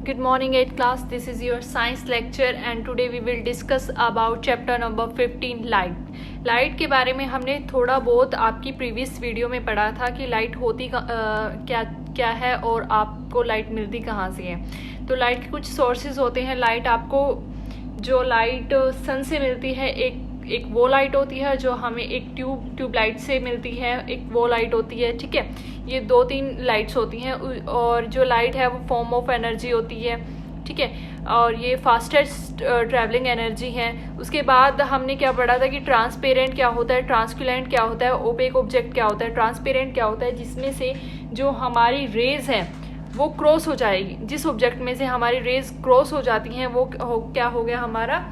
Good morning 8th class, this is your science lecture and today we will discuss about chapter number 15 light के बारे में हमने थोड़ा बहुत आपकी प्रीवियस वीडियो में पढ़ा था कि लाइट होती क्या है और आपको लाइट मिलती कहाँ से है। तो लाइट के कुछ सोर्सेज होते हैं। लाइट आपको जो लाइट सन से मिलती है, एक वो लाइट होती है जो हमें एक ट्यूब लाइट से मिलती है, एक वो लाइट होती है, ठीक है। ये 2-3 लाइट्स होती हैं और जो लाइट है वो फॉर्म ऑफ एनर्जी होती है, ठीक है, और ये फास्टेस्ट ट्रैवलिंग एनर्जी है। उसके बाद हमने क्या पढ़ा था कि ट्रांसपेरेंट क्या होता है, ट्रांसक्यूलेंट क्या होता है, ओपेक ऑब्जेक्ट क्या होता है। ट्रांसपेरेंट क्या होता है, जिसमें से जो हमारी रेज है वो क्रॉस हो जाएगी, जिस ऑब्जेक्ट में से हमारी रेज क्रॉस हो जाती हैं वो क्या हो गया हमारा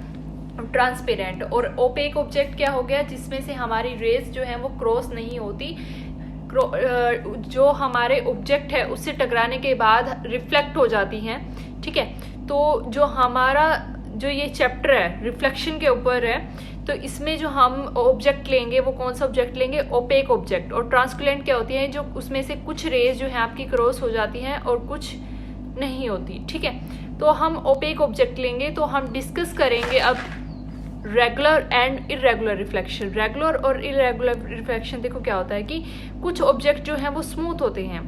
ट्रांसपेरेंट। और ओपेक ऑब्जेक्ट क्या हो गया, जिसमें से हमारी रेज जो है वो क्रॉस नहीं होती, जो हमारे ऑब्जेक्ट है उससे टकराने के बाद रिफ्लेक्ट हो जाती हैं, ठीक है। तो जो हमारा जो ये चैप्टर है रिफ्लेक्शन के ऊपर है, तो इसमें जो हम ऑब्जेक्ट लेंगे वो कौन सा ऑब्जेक्ट लेंगे, ओपेक ऑब्जेक्ट। और ट्रांसक्यूलेंट क्या होती है, जो उसमें से कुछ रेज जो है आपकी क्रॉस हो जाती हैं और कुछ नहीं होती, ठीक है। तो हम ओपेक ऑब्जेक्ट लेंगे। तो हम डिस्कस करेंगे अब regular and irregular reflection. Regular और इरेगुलर रिफ्लेक्शन देखो क्या होता है कि कुछ ऑब्जेक्ट जो हैं वो स्मूथ होते हैं।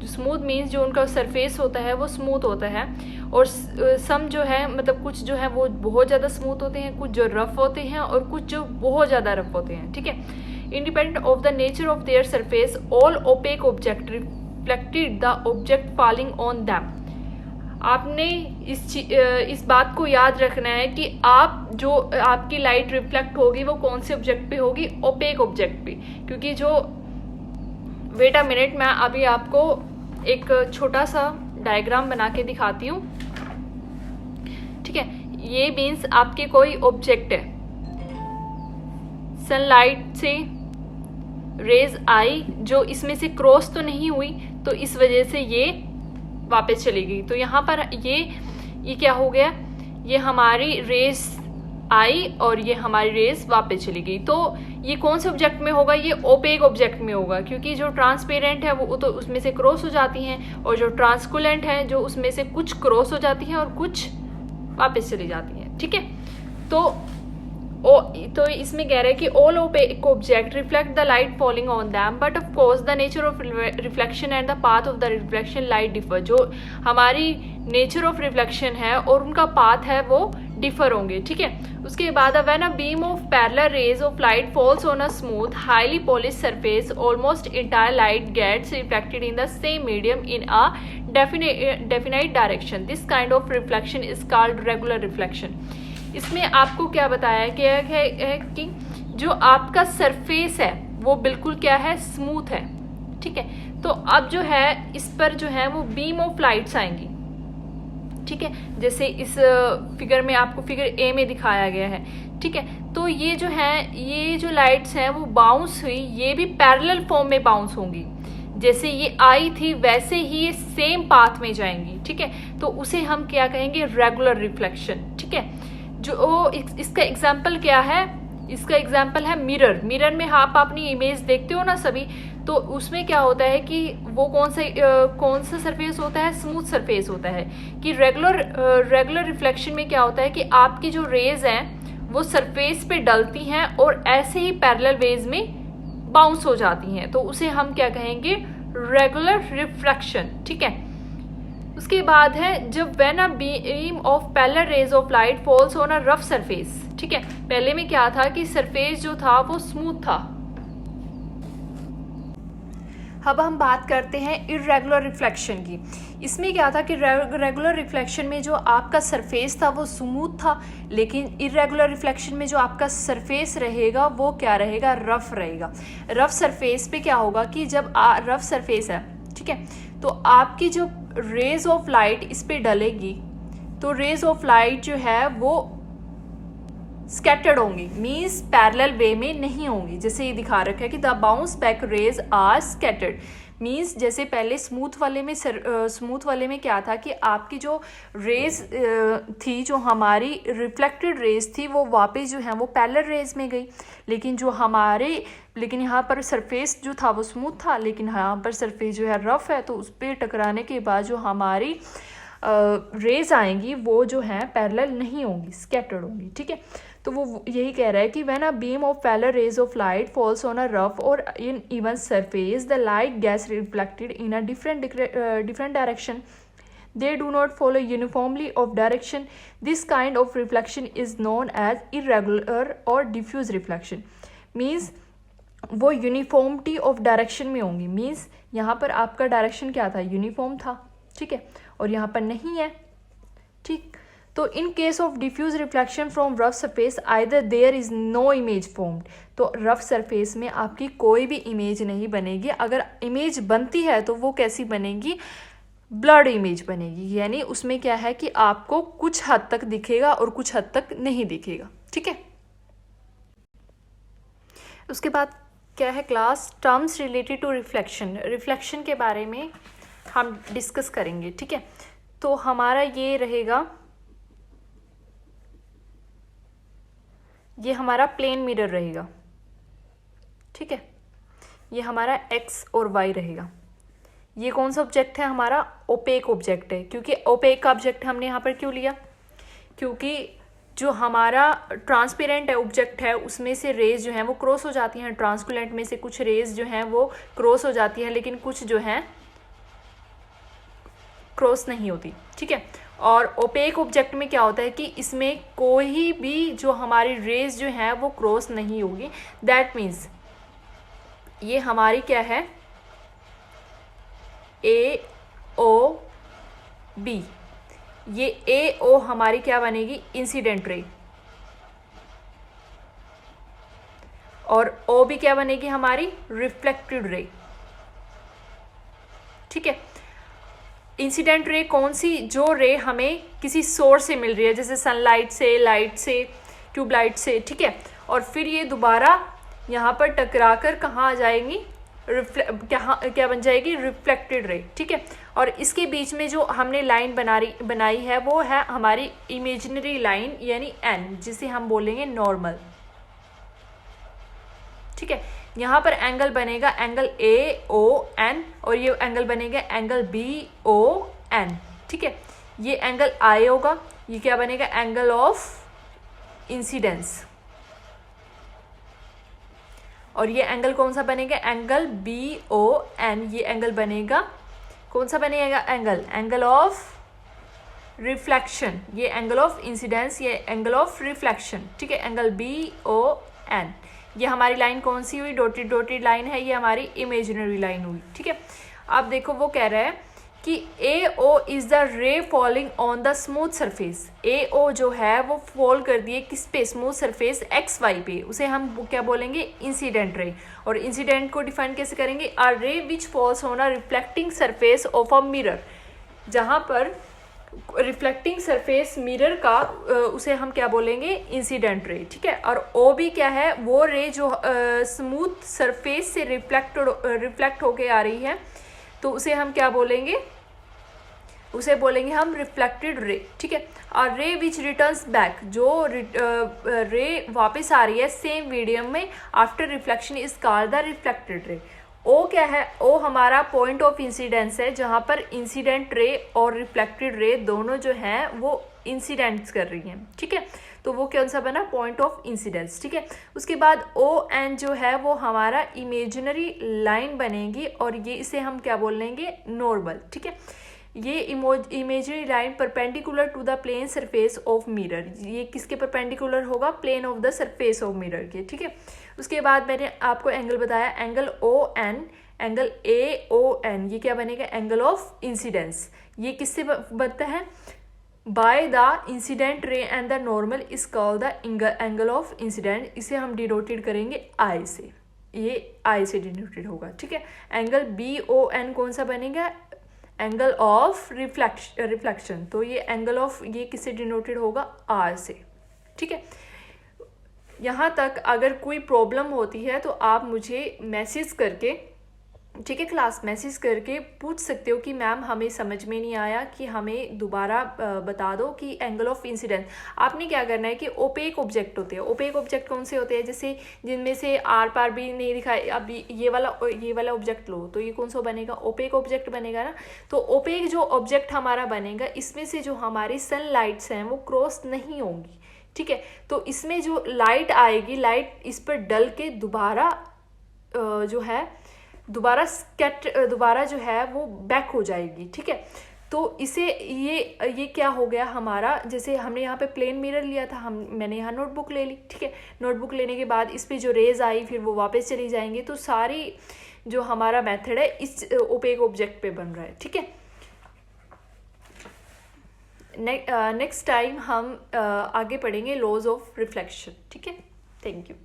स्मूथ मीन्स जो उनका सरफेस होता है वो स्मूथ होता है, और सम जो है मतलब कुछ जो है वो बहुत ज़्यादा स्मूथ होते हैं, कुछ जो रफ होते हैं और कुछ जो बहुत ज़्यादा रफ होते हैं, ठीक है। Independent of the nature of their surface all opaque object reflected the object falling on them. आपने इस बात को याद रखना है कि आपकी लाइट रिफ्लेक्ट होगी वो कौन से ऑब्जेक्ट पे होगी, ओपेक ऑब्जेक्ट पे। क्योंकि जो वेट अ मिनट, मैं अभी आपको एक छोटा सा डायग्राम बना के दिखाती हूँ, ठीक है। ये मीन्स आपके कोई ऑब्जेक्ट है, सनलाइट से रेज आई जो इसमें से क्रॉस तो नहीं हुई, तो इस वजह से ये वापस चली गई। तो यहाँ पर ये क्या हो गया, ये हमारी रेस आई और ये हमारी रेस वापस चली गई। तो ये कौन से ऑब्जेक्ट में होगा, ये ओपेक ऑब्जेक्ट में होगा, क्योंकि जो ट्रांसपेरेंट है वो तो उसमें से क्रॉस हो जाती हैं, और जो ट्रांसक्यूलेंट है जो उसमें से कुछ क्रॉस हो जाती हैं और कुछ वापस चली जाती हैं, ठीक है। तो इसमें कह रहे हैं कि all opaque object reflect the light falling on them, but of course the nature of reflection and the path of the reflection light differ. जो हमारी नेचर ऑफ रिफ्लेक्शन है और उनका पाथ है वो डिफर होंगे, ठीक है। उसके बाद when a beam of parallel rays of light falls on a smooth highly polish surface almost entire light gets reflected in the same medium in a definite direction. This kind of reflection is called regular reflection. इसमें आपको क्या बताया गया है कि जो आपका surface है वो बिल्कुल क्या है, स्मूथ है, ठीक है। तो अब जो है इस पर जो है वो बीम ऑफ लाइट्स आएंगी, ठीक है, जैसे इस फिगर में आपको फिगर ए में दिखाया गया है, ठीक है। तो ये जो है ये जो लाइट्स हैं वो बाउंस हुई, ये भी पैरेलल फॉर्म में बाउंस होंगी। जैसे ये आई थी वैसे ही ये सेम पाथ में जाएंगी, ठीक है। तो उसे हम क्या कहेंगे, रेगुलर रिफ्लेक्शन, ठीक है। जो इसका एग्जाम्पल क्या है, इसका एग्जाम्पल है मिरर में आप अपनी इमेज देखते हो ना सभी, तो उसमें क्या होता है कि वो कौन सा सरफेस होता है, स्मूथ सरफेस होता है। कि रेगुलर रिफ्लेक्शन में क्या होता है कि आपकी जो रेज हैं वो सरफेस पे डलती हैं और ऐसे ही पैरेलल वेज में बाउंस हो जाती हैं, तो उसे हम क्या कहेंगे, रेगुलर रिफ्लेक्शन, ठीक है। उसके बाद है जब when a beam of parallel rays of light falls on a rough surface, ठीक है। पहले में क्या था कि सरफेस जो था वो स्मूथ था। अब हम बात करते हैं इरेगुलर रिफ्लेक्शन की। इसमें क्या था कि रेगुलर रिफ्लेक्शन में जो आपका सरफेस था वो स्मूथ था, लेकिन इरेगुलर रिफ्लेक्शन में जो आपका सरफेस रहेगा वो क्या रहेगा, रफ रहेगा। रफ सरफेस पे क्या होगा कि जब रफ सरफेस है, ठीक है, तो आपकी जो रेज ऑफ लाइट इस पे डलेगी तो रेज ऑफ लाइट जो है वो स्कैटर्ड होंगी, मीन्स पैरेलल वे में नहीं होंगी। जैसे ये दिखा रखा है कि the bounce back rays are scattered, means जैसे पहले स्मूथ वाले में क्या था कि आपकी जो रेज थी, जो हमारी रिफ्लेक्टेड रेज थी वो वापस जो है वो पैरेलल रेज में गई, लेकिन यहाँ पर सरफेस जो था वो स्मूथ था, लेकिन यहाँ पर सरफेस जो है रफ है, तो उस पर टकराने के बाद जो हमारी रेज आएंगी वो जो हैं पैरेलल नहीं होंगी, स्कैटर्ड होंगी, ठीक है। तो वो यही कह रहा है कि when a beam of parallel rays of light falls on a rough और uneven surface the light gets reflected in a different direction, they do not follow uniformly of direction. This kind of reflection is known as irregular or diffuse reflection. Means वो uniformity of direction में होंगी। Means यहाँ पर आपका direction क्या था, uniform था, ठीक है, और यहाँ पर नहीं है, ठीक। तो in case of diffuse reflection from rough surface either there is no image formed, तो रफ सरफेस में आपकी कोई भी इमेज नहीं बनेगी। अगर इमेज बनती है तो वो कैसी बनेगी, ब्लर्ड इमेज बनेगी, यानी उसमें क्या है कि आपको कुछ हद तक दिखेगा और कुछ हद तक नहीं दिखेगा, ठीक है। उसके बाद क्या है class, terms related to reflection. Reflection के बारे में हम डिस्कस करेंगे, ठीक है। तो हमारा ये रहेगा, ये हमारा प्लेन मिरर रहेगा, ठीक है। ये हमारा एक्स और वाई रहेगा। ये कौन सा ऑब्जेक्ट है, हमारा ओपेक ऑब्जेक्ट है। क्योंकि ओपेक का ऑब्जेक्ट हमने यहाँ पर क्यों लिया, क्योंकि जो हमारा ट्रांसपेरेंट ऑब्जेक्ट है उसमें से रेज जो हैं वो क्रॉस हो जाती हैं, ट्रांसपेरेंट में से कुछ रेज जो हैं वो क्रॉस हो जाती हैं, लेकिन कुछ जो हैं क्रॉस नहीं होती, ठीक है। और ओपेक ऑब्जेक्ट में क्या होता है कि इसमें कोई भी जो हमारी रेज जो हैं वो क्रॉस नहीं होगी। दैट मीन्स ये हमारी क्या है, ए ओ बी, ये ए ओ हमारी क्या बनेगी, इंसिडेंट रे, और ओ भी क्या बनेगी हमारी, रिफ्लेक्टेड रे, ठीक है। इंसिडेंट रे कौन सी, जो रे हमें किसी सोर्स से मिल रही है, जैसे सनलाइट से, लाइट से, ट्यूबलाइट से, ठीक है। और फिर ये दोबारा यहाँ पर टकराकर कहाँ आ जाएंगी, क्या बन जाएगी, रिफ्लेक्टेड रे, ठीक है। और इसके बीच में जो हमने लाइन बनाई है वो है हमारी इमेजिनरी लाइन, यानी एन, जिसे हम बोलेंगे नॉर्मल, ठीक है। यहाँ पर एंगल बनेगा एंगल ए ओ एन, और ये एंगल बनेगा एंगल बी ओ एन, ठीक है। ये एंगल आई होगा, ये क्या बनेगा, एंगल ऑफ इंसिडेंस, और ये एंगल कौन सा बनेगा, एंगल बी ओ एन, ये एंगल बनेगा, कौन सा बनेगा एंगल, एंगल ऑफ रिफ्लेक्शन, ये एंगल ऑफ इंसिडेंस, ये एंगल ऑफ रिफ्लेक्शन, ठीक है, एंगल बी ओ एन। ये हमारी लाइन कौन सी हुई, डॉटेड लाइन है, ये हमारी इमेजिनरी लाइन हुई, ठीक है। अब देखो वो कह रहा है कि A O is the ray falling on the smooth surface. A O जो है वो फॉल कर दिए किस पे, स्मूथ सरफेस एक्स वाई पे, उसे हम क्या बोलेंगे, इंसिडेंट रे। और इंसिडेंट को डिफाइन कैसे करेंगे, अ रे which falls on a reflecting surface of a mirror, जहाँ पर रिफ्लेक्टिंग सरफेस मिरर का उसे हम क्या बोलेंगे, इंसिडेंट रे, ठीक है। और ओ भी क्या है, वो रे जो स्मूथ सरफेस से रिफ्लेक्ट होके आ रही है, तो उसे हम क्या बोलेंगे, उसे बोलेंगे हम रिफ्लेक्टेड रे, ठीक है। और रे विच रिटर्न्स बैक, जो रे वापस आ रही है सेम मीडियम में after reflection is called the reflected ray. O क्या है, ओ हमारा पॉइंट ऑफ इंसिडेंस है, जहाँ पर इंसिडेंट रे और रिफ्लेक्टेड रे दोनों जो हैं वो इंसिडेंट्स कर रही हैं, ठीक है। तो वो कौन सा बना, पॉइंट ऑफ इंसिडेंस, ठीक है। उसके बाद ओ एन जो है वो हमारा इमेजिनरी लाइन बनेगी, और ये इसे हम क्या बोलेंगे, नॉर्मल, ठीक है। ये imaginary line perpendicular to the plane surface of mirror, ये किसके परपेंडिकुलर होगा, plane of the surface of mirror के, ठीक है। उसके बाद मैंने आपको एंगल बताया, angle O N, angle A O N, ये क्या बनेगा, एंगल ऑफ इंसिडेंस। ये किससे बनता है, by the incident ray and the normal is called the angle of incident. इसे हम डिनोटेड करेंगे आई से, ये आई से डिनोटेड होगा, ठीक है। एंगल बी ओ एन कौन सा बनेगा, एंगल ऑफ रिफ्लेक्शन, तो ये एंगल ऑफ, ये किससे डिनोटेड होगा, आर से, ठीक है। यहाँ तक अगर कोई प्रॉब्लम होती है तो आप मुझे मैसेज करके ठीक है क्लास, मैसेज करके पूछ सकते हो कि मैम हमें समझ में नहीं आया, कि हमें दोबारा बता दो कि एंगल ऑफ इंसिडेंस। आपने क्या करना है कि ओपेक ऑब्जेक्ट होते हैं। ओपेक ऑब्जेक्ट कौन से होते हैं? जैसे जिनमें से आर पार भी नहीं दिखाई। अब ये वाला ऑब्जेक्ट लो तो ये कौन सा बनेगा? ओपेक ऑब्जेक्ट बनेगा ना। तो ओपेक जो ऑब्जेक्ट हमारा बनेगा, इसमें से जो हमारी सनलाइट्स हैं वो क्रॉस नहीं होंगी। ठीक है, तो इसमें जो लाइट आएगी, लाइट इस पर डल के दोबारा जो है दोबारा जो है वो बैक हो जाएगी। ठीक है, तो इसे ये क्या हो गया हमारा, जैसे हमने यहाँ पे प्लेन मिरर लिया था, मैंने यहाँ नोटबुक ले ली। ठीक है, नोटबुक लेने के बाद इस पे जो रेज आई फिर वो वापस चली जाएंगी। तो सारी जो हमारा मेथड है इस ओपेक ऑब्जेक्ट पे बन रहा है। ठीक है, नेक्स्ट टाइम हम आगे पढ़ेंगे लॉज ऑफ रिफ्लेक्शन। ठीक है, थैंक यू।